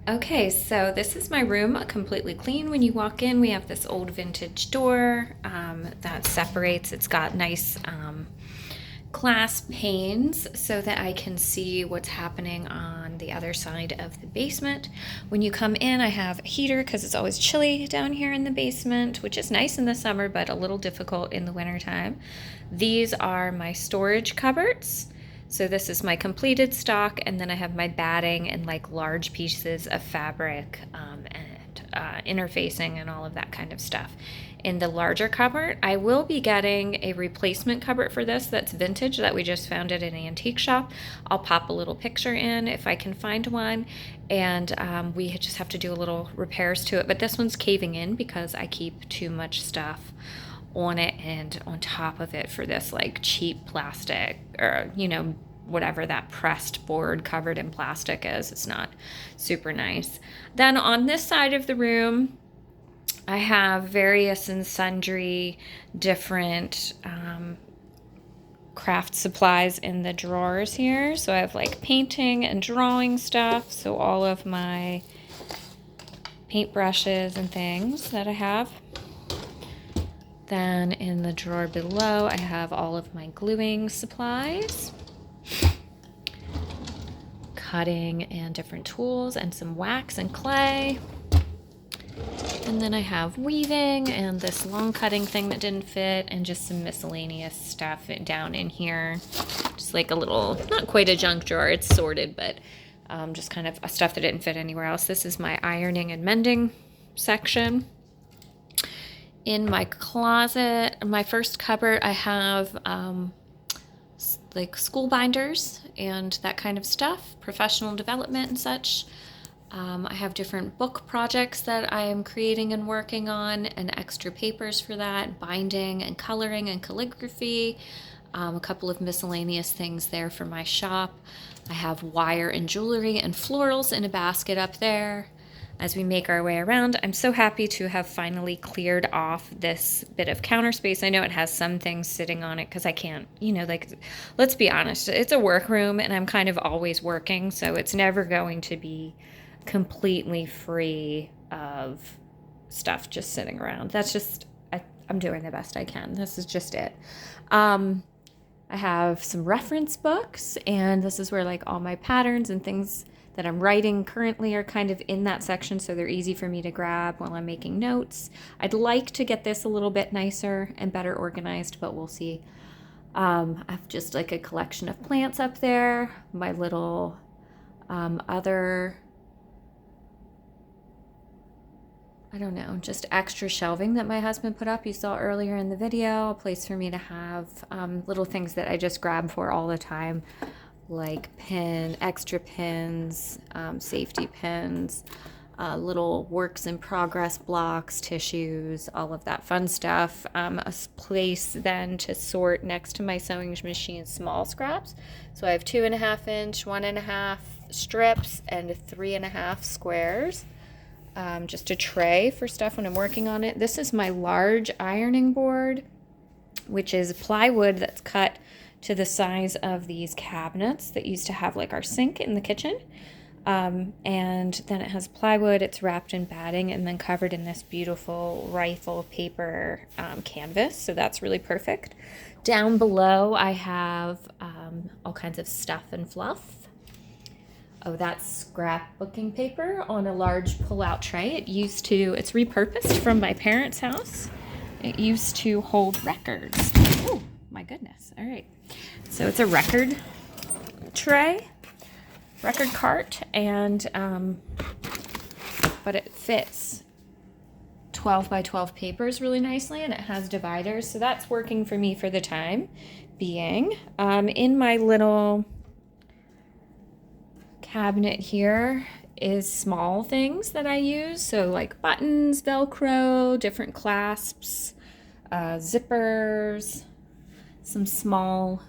Okay, so this is my room, completely clean. When you walk in, we have this old vintage door that separates. It's got nice glass panes so that I can see what's happening on the other side of the basement. When you come in, I have a heater because it's always chilly down here in the basement, which is nice in the summer, but a little difficult in the wintertime. These are my storage cupboards. So this is my completed stock, and then I have my batting and like large pieces of fabric and interfacing and all of that kind of stuff. In the larger cupboard, I will be getting a replacement cupboard for this that's vintage that we just found at an antique shop. I'll pop a little picture in if I can find one, and we just have to do a little repairs to it. But this one's caving in because I keep too much stuff on it and on top of it for this like cheap plastic, or whatever that pressed board covered in plastic is. It's not super nice. Then on this side of the room, I have various and sundry different craft supplies in the drawers here. So I have like painting and drawing stuff, so all of my paint brushes and things that I have. Then in the drawer below, I have all of my gluing supplies, cutting and different tools, and some wax and clay. And then I have weaving and this long cutting thing that didn't fit, and just some miscellaneous stuff down in here. Just like a little, not quite a junk drawer, it's sorted, but just kind of stuff that didn't fit anywhere else. This is my ironing and mending section. In my closet, my first cupboard, I have like school binders and that kind of stuff, professional development and such. I have different book projects that I am creating and working on, and extra papers for that, binding and coloring and calligraphy. A couple of miscellaneous things there for my shop. I have wire and jewelry and florals in a basket up there. As we make our way around, I'm so happy to have finally cleared off this bit of counter space. I know it has some things sitting on it because I can't, let's be honest, it's a workroom and I'm kind of always working, so it's never going to be completely free of stuff just sitting around. That's just, I'm doing the best I can. This is just it. I have some reference books, and this is where like all my patterns and things that I'm writing currently are kind of in that section, so they're easy for me to grab while I'm making notes. I'd like to get this a little bit nicer and better organized, but we'll see. I have just like a collection of plants up there, my little other, I don't know, just extra shelving that my husband put up. You saw earlier in the video, a place for me to have little things that I just grab for all the time, like extra pins, safety pins, little works in progress blocks, tissues, all of that fun stuff. A place then to sort next to my sewing machine small scraps. So I have 2.5 inch, 1.5 strips, and 3.5 squares. Just a tray for stuff when I'm working on it. This is my large ironing board, which is plywood that's cut to the size of these cabinets that used to have like our sink in the kitchen. And then it has plywood, it's wrapped in batting and then covered in this beautiful rifle paper canvas. So that's really perfect. Down below, I have all kinds of stuff and fluff. Oh, that's scrapbooking paper on a large pull-out tray. It's repurposed from my parents' house. It used to hold records. Oh, my goodness. All right. So it's a record tray, record cart, and but it fits 12 by 12 papers really nicely, and it has dividers, so that's working for me for the time being. In my little cabinet here is small things that I use, so like buttons, Velcro, different clasps, zippers, some small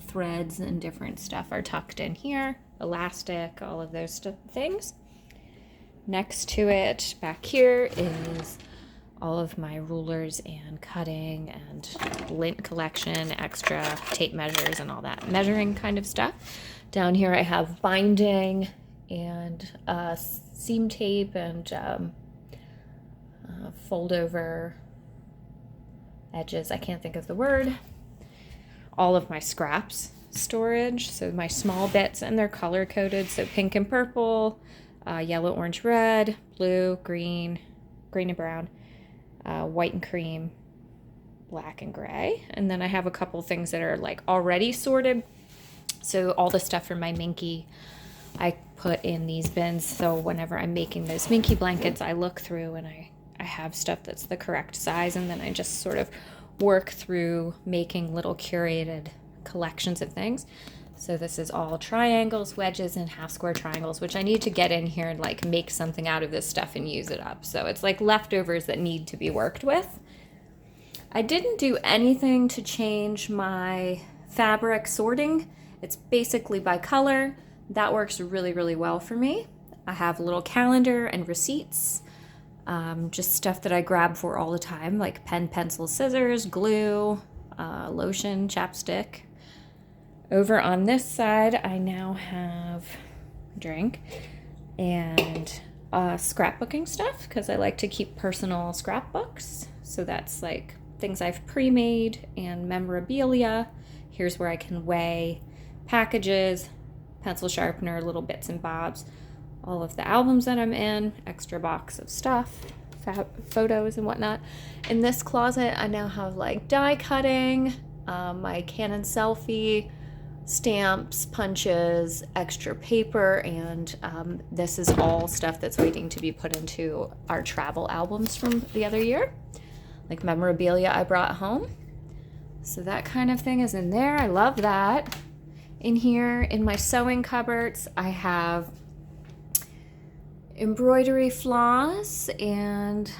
threads and different stuff are tucked in here, elastic, all of those things. Next to it, back here, is all of my rulers and cutting and lint collection, extra tape measures and all that measuring kind of stuff. Down here I have binding and seam tape and fold over edges. I can't think of the word. All of my scraps storage, so my small bits, and they're color coded, so pink and purple, yellow, orange, red, blue, green, green and brown, white and cream, black and gray. And then I have a couple things that are like already sorted, so all the stuff for my Minky I put in these bins, so whenever I'm making those Minky blankets I look through and I have stuff that's the correct size, and then I just sort of work through making little curated collections of things. So this is all triangles, wedges, and half square triangles, which I need to get in here and like make something out of this stuff and use it up. So it's like leftovers that need to be worked with. I didn't do anything to change my fabric sorting. It's basically by color. That works really, really well for me. I have a little calendar and receipts, just stuff that I grab for all the time, like pen, pencil, scissors, glue, lotion, chapstick. Over on this side, I now have a drink and scrapbooking stuff, because I like to keep personal scrapbooks. So that's like things I've pre-made and memorabilia. Here's where I can weigh packages, pencil sharpener, little bits and bobs, all of the albums that I'm in, extra box of stuff, photos and whatnot. In this closet, I now have like die cutting, my Canon selfie, stamps, punches, extra paper, and this is all stuff that's waiting to be put into our travel albums from the other year, like memorabilia I brought home. So that kind of thing is in there. I love that. In here, in my sewing cupboards, I have embroidery floss and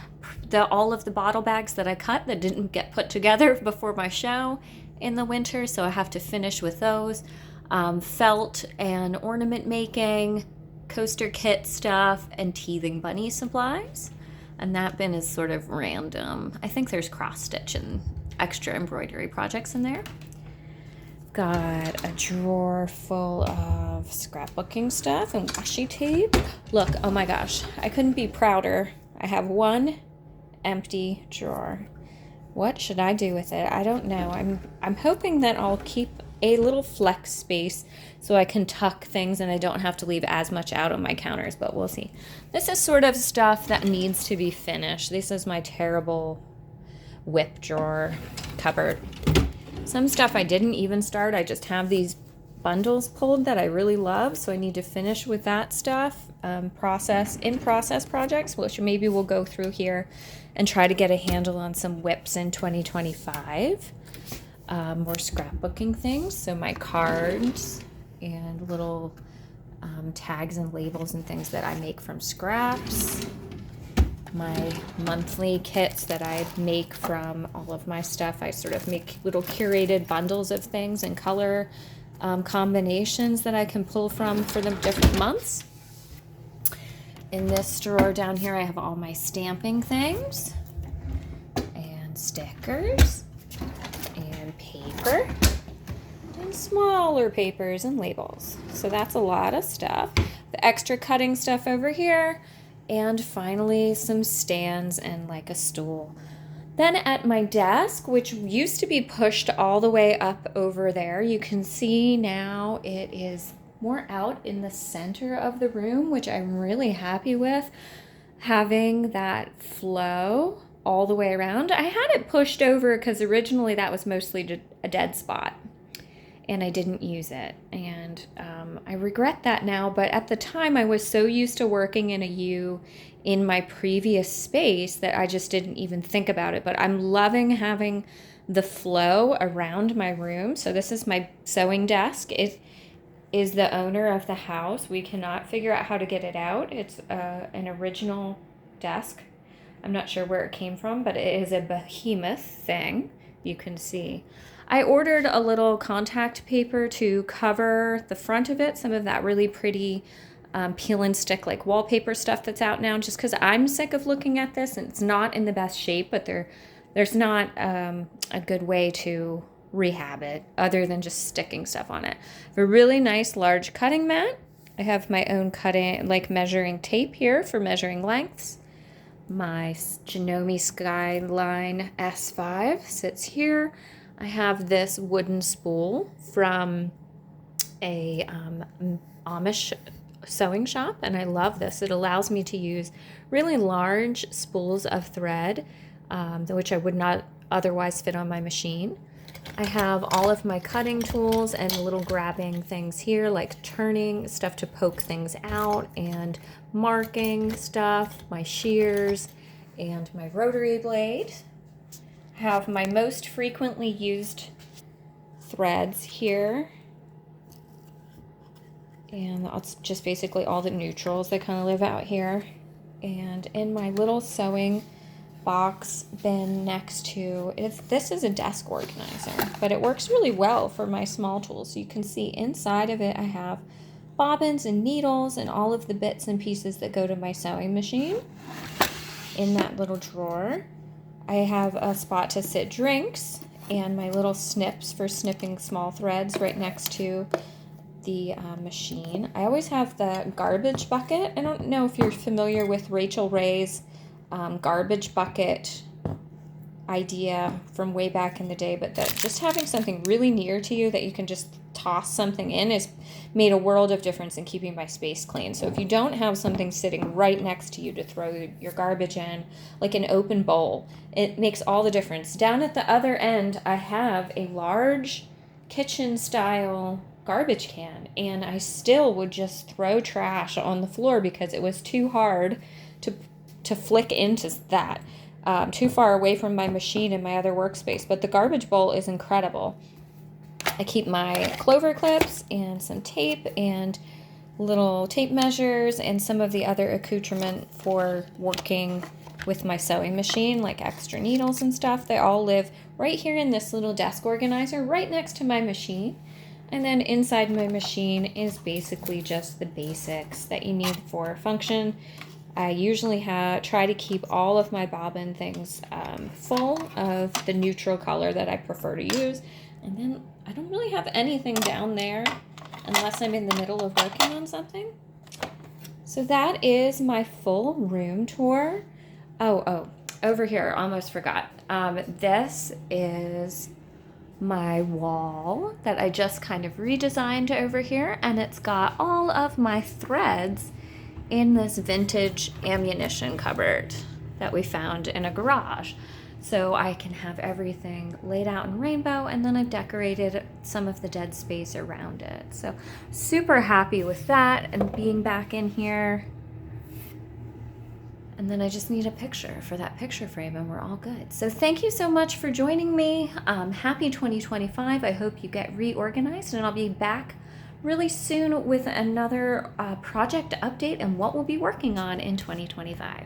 all of the bottle bags that I cut that didn't get put together before my show in the winter, so I have to finish with those. Felt and ornament making, coaster kit stuff, and teething bunny supplies. And that bin is sort of random. I think there's cross stitch and extra embroidery projects in there. Got a drawer full of scrapbooking stuff and washi tape. Look, oh my gosh, I couldn't be prouder. I have one empty drawer. What should I do with it? I don't know. I'm hoping that I'll keep a little flex space so I can tuck things and I don't have to leave as much out on my counters, but we'll see. This is sort of stuff that needs to be finished. This is my terrible whip drawer cupboard. Some stuff I didn't even start. I just have these bundles pulled that I really love, so I need to finish with that stuff. In-process projects, which maybe we'll go through here and try to get a handle on some whips in 2025. More scrapbooking things, so my cards and little tags and labels and things that I make from scraps. My monthly kits that I make from all of my stuff. I sort of make little curated bundles of things and color combinations that I can pull from for the different months. In this drawer down here, I have all my stamping things and stickers and paper and smaller papers and labels. So that's a lot of stuff. The extra cutting stuff over here. And finally, some stands and like a stool. Then at my desk, which used to be pushed all the way up over there, you can see now it is more out in the center of the room, which I'm really happy with, having that flow all the way around. I had it pushed over because originally that was mostly a dead spot and I didn't use it. And I regret that now, but at the time I was so used to working in a U in my previous space that I just didn't even think about it. But I'm loving having the flow around my room. So this is my sewing desk. It is the owner of the house. We cannot figure out how to get it out. It's an original desk. I'm not sure where it came from, but it is a behemoth thing. You can see. I ordered a little contact paper to cover the front of it, some of that really pretty peel and stick like wallpaper stuff that's out now, just because I'm sick of looking at this and it's not in the best shape, but there's not a good way to rehab it other than just sticking stuff on it. I have a really nice large cutting mat I have my own cutting, like measuring tape here for measuring lengths. My Janome Skyline S5 sits here. I have this wooden spool from a Amish sewing shop, and I love this. It allows me to use really large spools of thread, which I would not otherwise fit on my machine. I have all of my cutting tools and little grabbing things here, like turning stuff to poke things out and marking stuff, my shears, and my rotary blade. I have my most frequently used threads here. And that's just basically all the neutrals that kind of live out here. And in my little sewing box bin next to it, this is a desk organizer, but it works really well for my small tools. So you can see inside of it I have bobbins and needles and all of the bits and pieces that go to my sewing machine. In that little drawer I have a spot to sit drinks and my little snips for snipping small threads right next to the machine. I always have the garbage bucket. I don't know if you're familiar with Rachel Ray's garbage bucket idea from way back in the day, but that just having something really near to you that you can just toss something in has made a world of difference in keeping my space clean. So if you don't have something sitting right next to you to throw your garbage in, like an open bowl, it makes all the difference. Down at the other end, I have a large kitchen style garbage can, and I still would just throw trash on the floor because it was too hard to flick into that, too far away from my machine and my other workspace. But the garbage bowl is incredible. I keep my clover clips and some tape and little tape measures and some of the other accoutrement for working with my sewing machine, like extra needles and stuff. They all live right here in this little desk organizer right next to my machine. And then inside my machine is basically just the basics that you need for function. I usually try to keep all of my bobbin things full of the neutral color that I prefer to use. And then I don't really have anything down there unless I'm in the middle of working on something. So that is my full room tour. Oh, over here, almost forgot. This is my wall that I just kind of redesigned over here, and it's got all of my threads in this vintage ammunition cupboard that we found in a garage. So I can have everything laid out in rainbow, and then I've decorated some of the dead space around it. So super happy with that and being back in here. And then I just need a picture for that picture frame and we're all good. So thank you so much for joining me. Happy 2025. I hope you get reorganized, and I'll be back really soon with another project update and what we'll be working on in 2025.